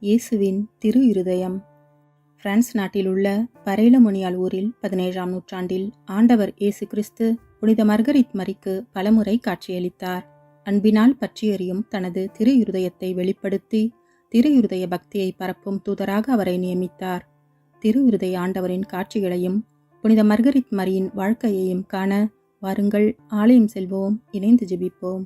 இயேசுவின் திரு இருதயம். பிரான்ஸ் நாட்டில் உள்ள பரேலமொனியால் ஊரில் 17ஆம் நூற்றாண்டில் ஆண்டவர் இயேசு கிறிஸ்து புனித மர்கரித் மரிக்கு பலமுறை காட்சியளித்தார். அன்பினால் பற்றியெறியும் தனது திரு இருதயத்தை வெளிப்படுத்தி திரு இருதய பக்தியை பரப்பும் தூதராக அவரை நியமித்தார். திரு இருதய ஆண்டவரின் காட்சிகளையும் புனித மர்கரித் மரியின் வாழ்க்கையையும் காண வாருங்கள், ஆலயம் செல்வோம், இணைந்து ஜெபிப்போம்.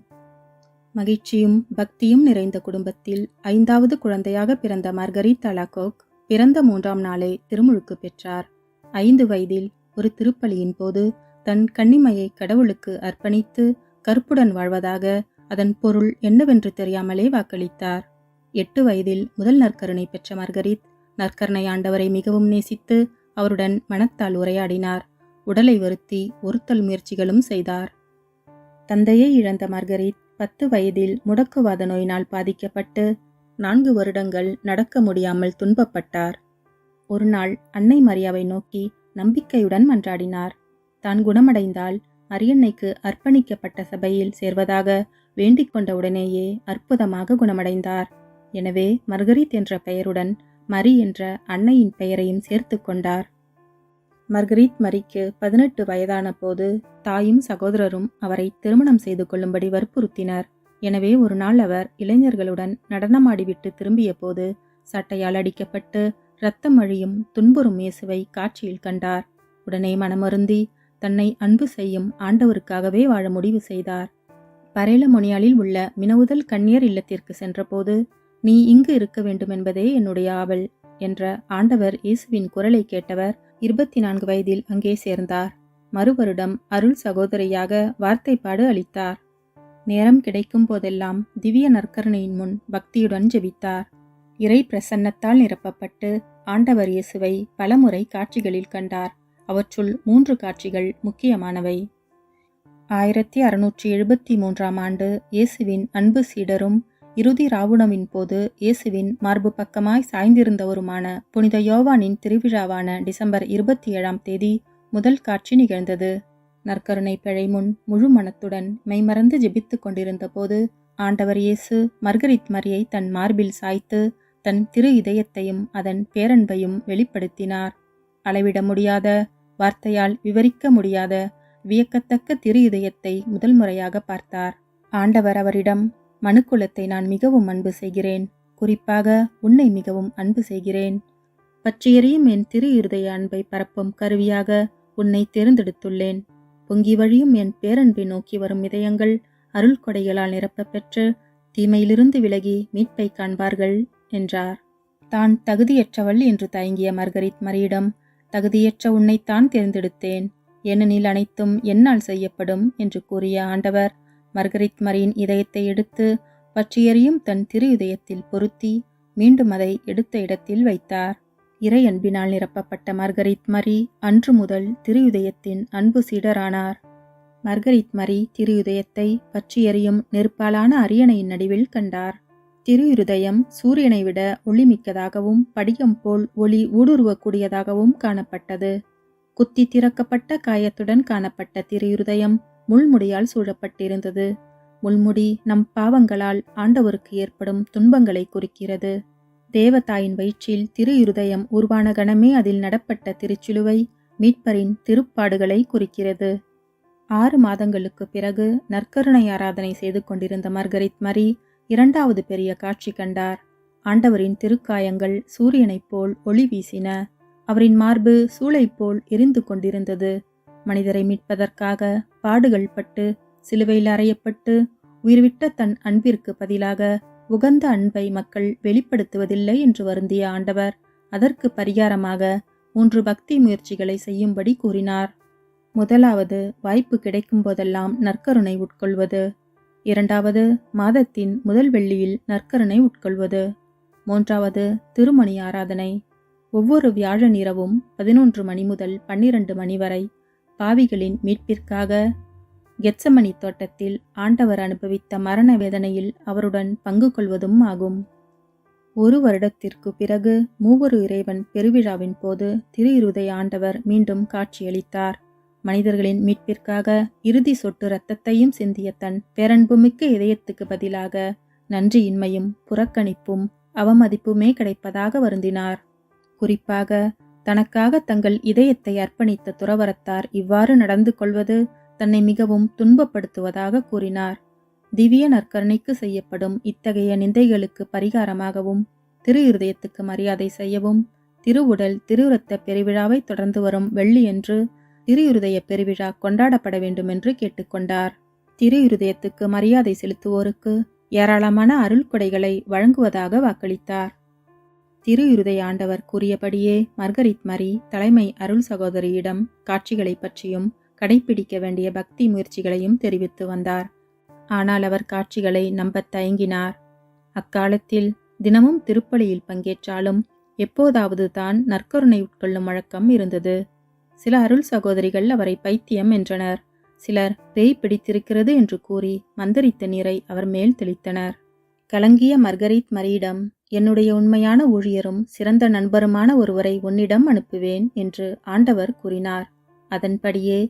மகிழ்ச்சியும் பக்தியும் நிறைந்த குடும்பத்தில் 5வது குழந்தையாக பிறந்த மார்கரித் அலாகோக் பிறந்த 3ஆம் நாளே திருமுழுக்கு பெற்றார். 5 வயதில் ஒரு திருப்பலியின் போது தன் கன்னிமையை கடவுளுக்கு அர்ப்பணித்து கற்புடன் வாழ்வதாக, அதன் பொருள் என்னவென்று தெரியாமலே வாக்களித்தார். 8 வயதில் முதல் நற்கருணை பெற்ற மார்கரித் நற்கருணை ஆண்டவரை மிகவும் நேசித்து அவருடன் மனத்தால் உரையாடினார். உடலை வருத்தி ஒருத்தல் முயற்சிகளும் செய்தார். தந்தையை இழந்த மார்கரித் 10 வயதில் முடக்குவாத நோயினால் பாதிக்கப்பட்டு 4 வருடங்கள் நடக்க முடியாமல் துன்பப்பட்டார். ஒரு நாள் அன்னை மரியாவை நோக்கி நம்பிக்கையுடன் மன்றாடினார். தான் குணமடைந்தால் மரியன்னைக்கு அர்ப்பணிக்கப்பட்ட சபையில் சேர்வதாக வேண்டிக் கொண்ட உடனேயே அற்புதமாக குணமடைந்தார். எனவே மர்கரித் என்ற பெயருடன் மரி என்ற அன்னையின் பெயரையும் சேர்த்து கொண்டார். மர்கரித் மரிக்கு 18 வயதான போது தாயும் சகோதரரும் அவரை திருமணம் செய்து கொள்ளும்படி வற்புறுத்தினர். எனவே ஒரு நாள் அவர் இளைஞர்களுடன் நடனமாடிவிட்டு திரும்பிய போது சட்டையால் அடிக்கப்பட்டு இரத்தம் வழியும் துன்புறும் இயேசுவை காட்சியில் கண்டார். உடனே மனமருந்தி தன்னை அன்பு செய்யும் ஆண்டவருக்காகவே வாழ முடிவு செய்தார். பரேலமொனியாலில் உள்ள மினவுதல் கன்னியர் இல்லத்திற்கு சென்றபோது, நீ இங்கு இருக்க வேண்டும் என்பதே என்னுடைய ஆவல் என்ற ஆண்டவர் இயேசுவின் குரலை கேட்டவர் 24 வயதில் அங்கே சேர்ந்தார். மறுவருடம் அருள் சகோதரியாக வார்த்தைப்பாடு அளித்தார். நேரம் கிடைக்கும் போதெல்லாம் திவ்ய நற்கருணையின் முன் பக்தியுடன் ஜெபித்தார். இறை பிரசன்னத்தால் நிரப்பப்பட்டு ஆண்டவர் இயேசுவை பலமுறை காட்சிகளில் கண்டார். அவற்றுள் 3 காட்சிகள் முக்கியமானவை. 1673ஆம் ஆண்டு இயேசுவின் அன்பு சீடரும் இறுதி ராவுணவின் போது இயேசுவின் மார்பு பக்கமாய் சாய்ந்திருந்தவருமான புனித யோவானின் திருவிழாவான டிசம்பர் 27ஆம் தேதி முதல் காட்சி நிகழ்ந்தது. நற்கருணை பிழை முன் முழு மனத்துடன் மெய்மறந்து ஜெபித்து கொண்டிருந்த போது ஆண்டவர் இயேசு மர்கரித் மரியை தன் மார்பில் சாய்த்து தன் திரு இதயத்தையும் அதன் பேரன்பையும் வெளிப்படுத்தினார். அளவிட முடியாத, வார்த்தையால் விவரிக்க முடியாத வியக்கத்தக்க திரு இதயத்தை முதல் முறையாக பார்த்தார். ஆண்டவர் அவரிடம், மனுக்குலத்தை நான் மிகவும் அன்பு செய்கிறேன், குறிப்பாக உன்னை மிகவும் அன்பு செய்கிறேன். பற்றியெறியும் என் திரு இருதய அன்பை பரப்பும் கருவியாக உன்னை தேர்ந்தெடுத்துள்ளேன். பொங்கி வழியும் என் பேரன்பை நோக்கி வரும் இதயங்கள் அருள் கொடைகளால் நிரப்ப பெற்று தீமையிலிருந்து விலகி மீட்பை காண்பார்கள் என்றார். தான் தகுதியற்றவள் என்று தயங்கிய மர்கரித் மரியிடம், தகுதியற்ற உன்னைத்தான் தேர்ந்தெடுத்தேன், ஏனெனில் அனைத்தும் என்னால் செய்யப்படும் என்று கூறிய ஆண்டவர் மர்கரித் மரியின் இதயத்தை எடுத்து பற்றியெறியும் தன் திரு இதயத்தில் பொருத்தி மீண்டும் அதை எடுத்த இடத்தில் வைத்தார். இறை அன்பினால் நிரப்பப்பட்ட மர்கரித் மரி அன்று முதல் திரு இதயத்தின் அன்பு சீடரானார். மர்கரித் மரி திரு இதயத்தை பற்றியெறியும் நெருப்பாலான அரியணையின் நடுவில் கண்டார். திரு இருதயம் சூரியனை விட ஒளிமிக்கதாகவும் படிகம் போல் ஒளி ஊடுருவக்கூடியதாகவும் காணப்பட்டது. குத்தி திறக்கப்பட்ட காயத்துடன் காணப்பட்ட திரு இருதயம் முள்முடியால் சூழப்பட்டிருந்தது. முள்முடி நம் பாவங்களால் ஆண்டவருக்கு ஏற்படும் துன்பங்களை குறிக்கிறது. தேவதாயின் வயிற்றில் திரு இருதயம் உருவான கணமே அதில் நடப்பட்ட திருச்சிலுவை மீட்பரின் திருப்பாடுகளை குறிக்கிறது. 6 மாதங்களுக்கு பிறகு நற்கருணை ஆராதனை செய்து கொண்டிருந்த மர்கரித் மரி 2வது பெரிய காட்சி கண்டார். ஆண்டவரின் திருக்காயங்கள் சூரியனைப் போல் ஒளி வீசின. அவரின் மார்பு சூளைப் போல் எரிந்து கொண்டிருந்தது. மனிதரை மீட்பதற்காக பாடுகள் பட்டு சிலுவையில் அறையப்பட்டு உயிர்விட்ட தன் அன்பிற்கு பதிலாக உகந்த அன்பை மக்கள் வெளிப்படுத்துவதில்லை என்று வருந்திய ஆண்டவர் அதற்கு பரிகாரமாக 3 பக்தி முயற்சிகளை செய்யும்படி கூறினார். முதலாவது, வாய்ப்பு கிடைக்கும் போதெல்லாம் நற்கருணை உட்கொள்வது. 2வது, மாதத்தின் முதல் வெள்ளியில் நற்கருணை உட்கொள்வது. 3வது, திருமணி ஆராதனை. ஒவ்வொரு வியாழன் இரவும் 11 மணி முதல் 12 மணி வரை பாவிகளின் மீட்பிற்காக கெத்சமனி தோட்டத்தில் ஆண்டவர் அனுபவித்த மரண வேதனையில் அவருடன் பங்கு கொள்வதும் ஆகும். 1 வருடத்திற்கு பிறகு மூவரு இறைவன் பெருவிழாவின் போது திரு இருதய ஆண்டவர் மீண்டும் காட்சியளித்தார். மனிதர்களின் மீட்பிற்காக இறுதி சொட்டு இரத்தத்தையும் சிந்திய தன் பேரன்புமிக்க இதயத்துக்கு பதிலாக நன்றியின்மையும் புறக்கணிப்பும் அவமதிப்புமே கிடைப்பதாக வருந்தினார். குறிப்பாக தனக்காக தங்கள் இதயத்தை அர்ப்பணித்த துறவரத்தார் இவ்வாறு நடந்து கொள்வது தன்னை மிகவும் துன்பப்படுத்துவதாக கூறினார். திவ்ய நற்கருணைக்கு செய்யப்படும் இத்தகைய நிந்தைகளுக்கு பரிகாரமாகவும் திரு இருதயத்துக்கு மரியாதை செய்யவும் திருவுடல் திருரத்த பெருவிழாவை தொடர்ந்து வரும் வெள்ளியன்று திரு இருதய பெருவிழா கொண்டாடப்பட வேண்டும் என்று கேட்டுக்கொண்டார். திரு இருதயத்துக்கு மரியாதை செலுத்துவோருக்கு ஏராளமான அருள் கொடைகளை வழங்குவதாக வாக்களித்தார். திரு இருதய ஆண்டவர் கூறியபடியே மர்கரித் மரி தலைமை அருள் சகோதரியிடம் காட்சிகளை பற்றியும் கடைபிடிக்க வேண்டிய பக்தி முயற்சிகளையும் தெரிவித்து வந்தார். ஆனால் அவர் காட்சிகளை நம்பத் தயங்கினார். அக்காலத்தில் தினமும் திருப்பலியில் பங்கேற்றாலும் எப்போதாவது தான் நற்கருணை உட்கொள்ளும் வழக்கம் இருந்தது. சில அருள் சகோதரிகள் அவரை பைத்தியம் என்றனர். சிலர் பேய் பிடித்திருக்கிறது என்று கூறி மந்தரித்த நீரை அவர் மேல் தெளித்தனர். கலங்கிய மர்கரித் மரியிடம், என்னுடைய உண்மையான ஊழியரும் சிறந்த நண்பருமான ஒருவரை உன்னிடம் அனுப்புவேன் என்று ஆண்டவர் கூறினார். அதன்படியே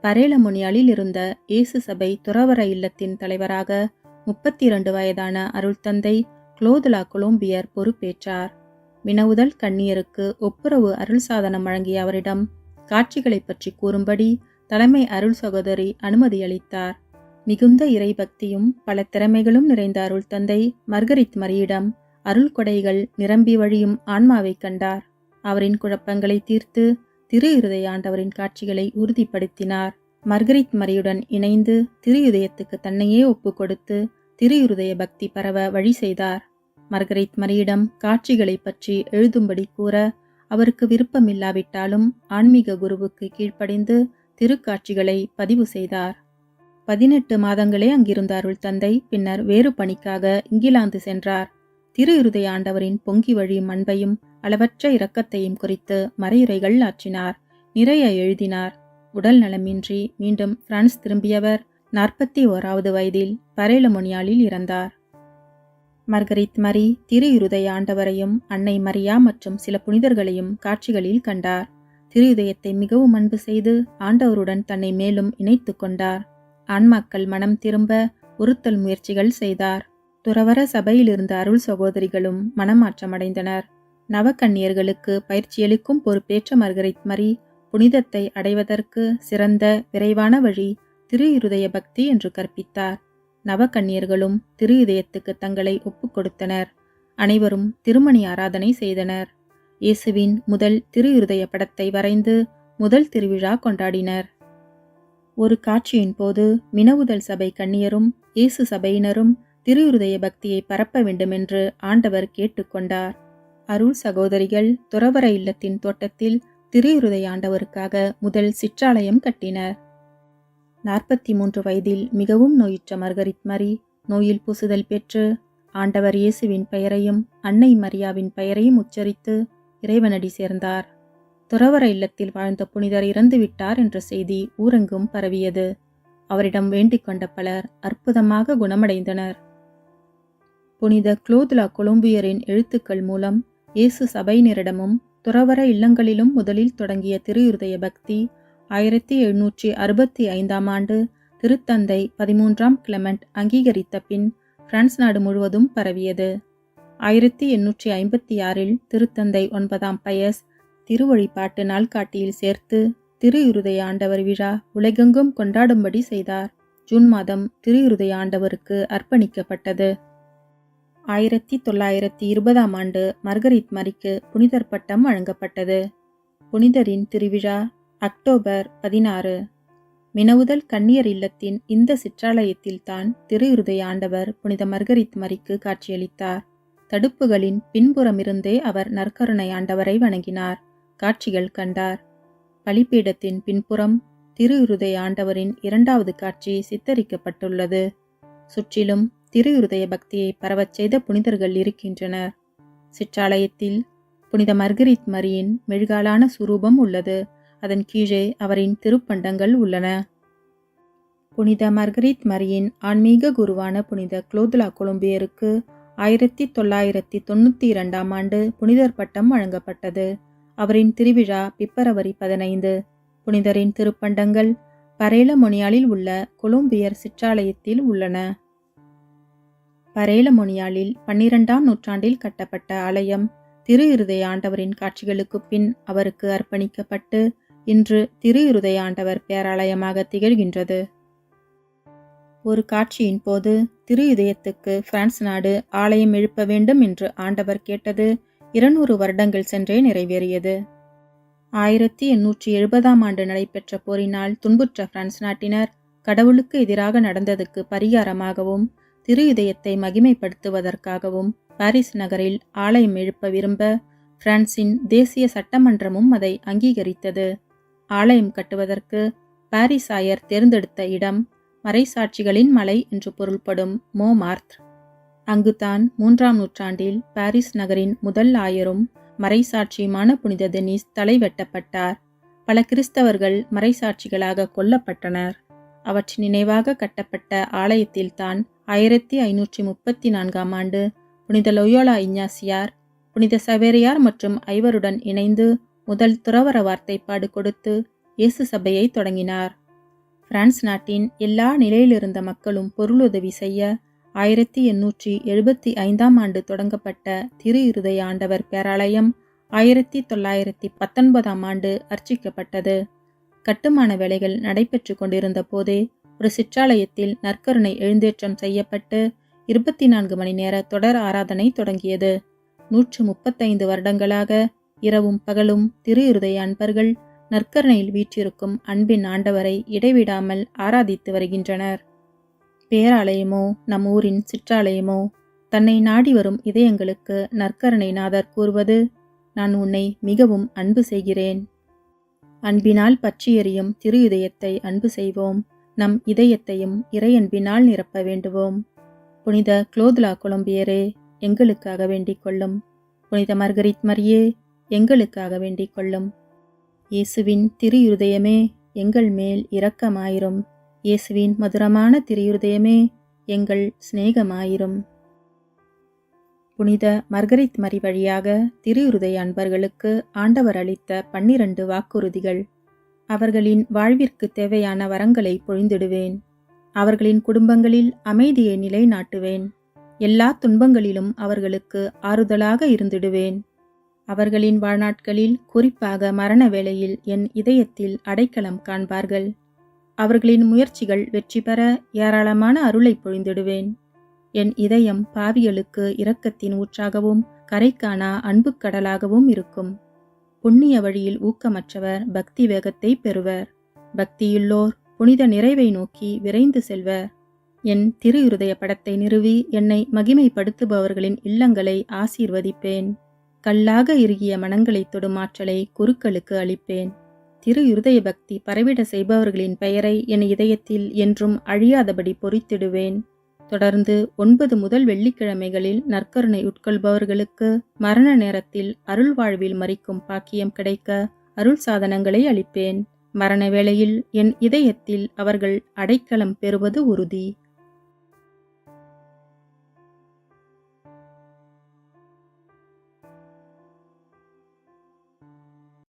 பரேலமொனியாலில் இருந்த இயேசு சபை துறவற இல்லத்தின் தலைவராக 32 வயதான அருள்தந்தை குளோதுலா கொலம்பியர் பொறுப்பேற்றார். வினவுதல் கண்ணியருக்கு ஒப்புரவு அருள் சாதனம் வழங்கிய அவரிடம் காட்சிகளை பற்றி கூறும்படி தலைமை அருள் சகோதரி அனுமதி அளித்தார். மிகுந்த இறைபக்தியும் பல திறமைகளும் நிறைந்த அருள் தந்தை மர்கரித் மரியிடம் அருள் கொடைகள் நிரம்பி வழியும் ஆன்மாவை கண்டார். அவரின் குழப்பங்களை தீர்த்து திரு இருதய ஆண்டவரின் காட்சிகளை உறுதிப்படுத்தினார். மர்கரித் மரியுடன் இணைந்து திரு இதயத்துக்கு தன்னையே ஒப்பு கொடுத்து திரு இருதய பக்தி பரவ வழி செய்தார். மர்கரித் மரியிடம் காட்சிகளை பற்றி எழுதும்படி கூற அவருக்கு விருப்பமில்லாவிட்டாலும் ஆன்மீக குருவுக்கு கீழ்ப்படிந்து திருக்காட்சிகளை பதிவு செய்தார். 18 மாதங்களே அங்கிருந்த அருள் தந்தை பின்னர் வேறு பணிக்காக இங்கிலாந்து சென்றார். திரு இருதய ஆண்டவரின் பொங்கி வழியும் அன்பையும் அளவற்ற இரக்கத்தையும் குறித்து மறையுரைகள் ஆற்றினார். நிறைய எழுதினார். உடல் நலமின்றி மீண்டும் பிரான்ஸ் திரும்பியவர் 41வது வயதில் பரேலமொனியாலில் இறந்தார். மர்கரித் மரி திரு இருதய ஆண்டவரையும் அன்னை மரியா மற்றும் சில புனிதர்களையும் காட்சிகளில் கண்டார். திரு இதயத்தை மிகவும் அன்பு செய்து ஆண்டவருடன் தன்னை மேலும் இணைத்து கொண்டார். ஆன்மாக்கள் மனம் திரும்ப ஒருத்தல் முயற்சிகள் செய்தார். துறவற சபையில் இருந்த அருள் சகோதரிகளும் மனமாற்றமடைந்தனர். நவக்கன்னியர்களுக்கு பயிற்சியளிக்கும் பொறுப்பேற்ற மர்கரித் மரி புனிதத்தை அடைவதற்கு சிறந்த விரைவான வழி திரு இருதய பக்தி என்று கற்பித்தார். நவக்கன்னியர்களும் திரு இதயத்துக்கு தங்களை ஒப்புக் கொடுத்தனர். அனைவரும் திருமணி ஆராதனை செய்தனர். இயேசுவின் முதல் திரு இருதய படத்தை வரைந்து முதல் திருவிழா கொண்டாடினர். ஒரு காட்சியின் போது மினவுதல் சபை கன்னியரும் இயேசு சபையினரும் திரு இருதய பக்தியை பரப்ப வேண்டுமென்று ஆண்டவர் கேட்டுக்கொண்டார். அருள் சகோதரிகள் துறவற இல்லத்தின் தோட்டத்தில் திரு இருதய ஆண்டவருக்காக முதல் சிற்றாலயம் கட்டினர். 43 வயதில் மிகவும் நோயுற்ற மர்கரித் மரி நோயில் புசுதல் பெற்று ஆண்டவர் இயேசுவின் பெயரையும் அன்னை மரியாவின் பெயரையும் உச்சரித்து இறைவனடி சேர்ந்தார். துறவற இல்லத்தில் வாழ்ந்த புனிதர் இறந்துவிட்டார் என்ற செய்தி ஊரெங்கும் பரவியது. அவரிடம் வேண்டிக் கொண்ட பலர் அற்புதமாக குணமடைந்தனர். புனித குளோதுலா கொலம்பியரின் எழுத்துக்கள் மூலம் இயேசு சபையினரிடமும் துறவற இல்லங்களிலும் முதலில் தொடங்கிய திரு இருதய பக்தி 1765ஆம் ஆண்டு திருத்தந்தை 13ஆம் கிளமெண்ட் அங்கீகரித்த பின் பிரான்ஸ் நாடு முழுவதும் பரவியது. 1856இல் திருத்தந்தை 9ஆம் பயஸ் திருவழிபாட்டு நாள்காட்டியில் சேர்த்து திரு இருதய ஆண்டவர் விழா உலகெங்கும் கொண்டாடும்படி செய்தார். ஜூன் மாதம் திரு இருதய ஆண்டவருக்கு அர்ப்பணிக்கப்பட்டது. 1920ஆம் ஆண்டு மர்கரித் மரிக்கு புனிதர் பட்டம் வழங்கப்பட்டது. புனிதரின் திருவிழா அக்டோபர் 16. மினவுதல் கன்னியர் இல்லத்தின் இந்த சிற்றாலயத்தில்தான் திரு இருதய ஆண்டவர் புனித மர்கரித் மரிக்கு காட்சியளித்தார். தடுப்புகளின் பின்புறமிருந்தே அவர் நற்கருணை ஆண்டவரை வணங்கினார். காட்சிகள் கண்டார். பலிபீடத்தின் பின்புறம் திரு இருதய ஆண்டவரின் 2வது காட்சி சித்தரிக்கப்பட்டுள்ளது. சுற்றிலும் திரு இருதய பக்தியை பரவச் செய்த புனிதர்கள் இருக்கின்றனர். சிற்றாலயத்தில் புனித மர்கரித் மரியின் மெழுகாலான சுரூபம் உள்ளது. அதன் கீழே அவரின் திருப்பண்டங்கள் உள்ளன. புனித மர்கரித் மரியின் ஆன்மீக குருவான புனித குளோதுலா கொலம்பியருக்கு 1992ஆம் ஆண்டு புனிதர் பட்டம் வழங்கப்பட்டது. அவரின் திருவிழா பிப்ரவரி 15. புனிதரின் திருப்பண்டங்கள் பரேலமொனியாலில் உள்ள கொலம்பியர் சிற்றாலயத்தில் உள்ளன. பரேலமொனியாலில் 12ஆம் நூற்றாண்டில் கட்டப்பட்ட ஆலயம் திரு இருதய ஆண்டவரின் காட்சிகளுக்குப் பின் அவருக்கு அர்ப்பணிக்கப்பட்டு இன்று திரு இருதய ஆண்டவர் பேராலயமாக திகழ்கின்றது. ஒரு காட்சியின் போது திரு இதயத்துக்கு பிரான்ஸ் நாடு ஆலயம் எழுப்ப வேண்டும் என்று ஆண்டவர் கேட்டது 200 வருடங்கள் சென்றே நிறைவேறியது. 1870ஆம் ஆண்டு நடைபெற்ற போரினால் துன்புற்ற பிரான்ஸ் நாட்டினர் கடவுளுக்கு எதிராக நடந்ததுக்கு பரிகாரமாகவும் திரு இதயத்தை மகிமைப்படுத்துவதற்காகவும் பாரிஸ் நகரில் ஆலயம் எழுப்ப விரும்ப பிரான்சின் தேசிய சட்டமன்றமும் அதை அங்கீகரித்தது. ஆலயம் கட்டுவதற்கு பாரிஸ் ஆயர் தேர்ந்தெடுத்த இடம் மறைசாட்சிகளின் மலை என்று பொருள்படும் மோமார்த்ர். அங்குதான் 3ஆம் நூற்றாண்டில் பாரிஸ் நகரின் முதல் ஆயரும் மறைசாட்சியுமான புனித டெனிஸ் தலை வெட்டப்பட்டார். பல கிறிஸ்தவர்கள் மறைசாட்சிகளாக கொல்லப்பட்டனர். அவற்றின் நினைவாக கட்டப்பட்ட ஆலயத்தில்தான் 1534ஆம் ஆண்டு புனித லொயோலா இஞ்ஞாசியார், புனித சவேரியார் மற்றும் ஐவருடன் இணைந்து முதல் துறவற வார்த்தைப்பாடு கொடுத்து இயேசு சபையை தொடங்கினார். பிரான்ஸ் நாட்டின் எல்லா நிலையிலிருந்த மக்களும் பொருளுதவி செய்ய 1875ஆம் ஆண்டு தொடங்கப்பட்ட திரு இருதய ஆண்டவர் பேராலயம் 1919ஆம் ஆண்டு அர்ச்சிக்கப்பட்டது. கட்டுமான வேலைகள் நடைபெற்று கொண்டிருந்த போதே ஒரு சிற்றாலயத்தில் நற்கருணை எழுந்தேற்றம் செய்யப்பட்டு 24 மணி நேர தொடர் ஆராதனை தொடங்கியது. 135 வருடங்களாக இரவும் பகலும் திரு இருதய அன்பர்கள் நற்கருணையில் வீற்றிருக்கும் அன்பின் ஆண்டவரை இடைவிடாமல் ஆராதித்து வருகின்றனர். பேராலயமோ நம் ஊரின் சிற்றாலயமோ தன்னை நாடி வரும் இதயங்களுக்கு நற்கருணை நாதர் கூறுவது, நான் உன்னை மிகவும் அன்பு செய்கிறேன். அன்பினால் பற்றி எரியும் திரு இதயத்தை அன்பு செய்வோம். நம் இதயத்தையும் இறையன்பினால் நிரப்ப வேண்டுவோம். புனித குளோதுலா கொலம்பியரே, எங்களுக்காக வேண்டிக் கொள்ளும். புனித மர்கரிட் மரியே, எங்களுக்காக வேண்டிக் கொள்ளும். இயேசுவின் திரு இருதயமே, எங்கள் மேல் இரக்கமாயிரும். இயேசுவின் மதுரமான திரு இருதயமே, எங்கள் சிநேகமாயிரும். புனித மர்கரிட் மரி வழியாக திரு இருதய அன்பர்களுக்கு ஆண்டவர் அளித்த 12 வாக்குறுதிகள். அவர்களின் வாழ்விற்கு தேவையான வரங்களை பொழிந்திடுவேன். அவர்களின் குடும்பங்களில் அமைதியை நிலைநாட்டுவேன். எல்லா துன்பங்களிலும் அவர்களுக்கு ஆறுதலாக இருந்திடுவேன். அவர்களின் வாழ்நாட்களில், குறிப்பாக மரண வேளையில் என் இதயத்தில் அடைக்கலம் காண்பார்கள். அவர்களின் முயற்சிகள் வெற்றி பெற ஏராளமான அருளை பொழிந்திடுவேன். என் இதயம் பாவிகளுக்கு இரக்கத்தின் ஊற்றாகவும் கரைக்காணா அன்பு கடலாகவும் இருக்கும். புண்ணிய வழியில் ஊக்கமற்றவர் பக்தி வேகத்தை பெறுவர். பக்தியுள்ளோர் புனித நிறைவை நோக்கி விரைந்து செல்வர். என் திரு இருதய படத்தை நிறுவி என்னை மகிமைப்படுத்துபவர்களின் இல்லங்களை ஆசீர்வதிப்பேன். கல்லாக இறுகிய மனங்களை தொடும் ஆற்றலை குருக்களுக்கு அளிப்பேன். திரு இருதய பக்தி பரவிட செய்பவர்களின் பெயரை என் இதயத்தில் என்றும் அழியாதபடி பொறித்திடுவேன். தொடர்ந்து 9 முதல் வெள்ளிக்கிழமைகளில் நற்கருணை உட்கொள்பவர்களுக்கு மரண நேரத்தில் அருள் வாழ்வில் மரிக்கும் பாக்கியம் கிடைக்க அருள் சாதனங்களை அளிப்பேன். மரண வேளையில் என் இதயத்தில் அவர்கள் அடைக்கலம் பெறுவது உறுதி.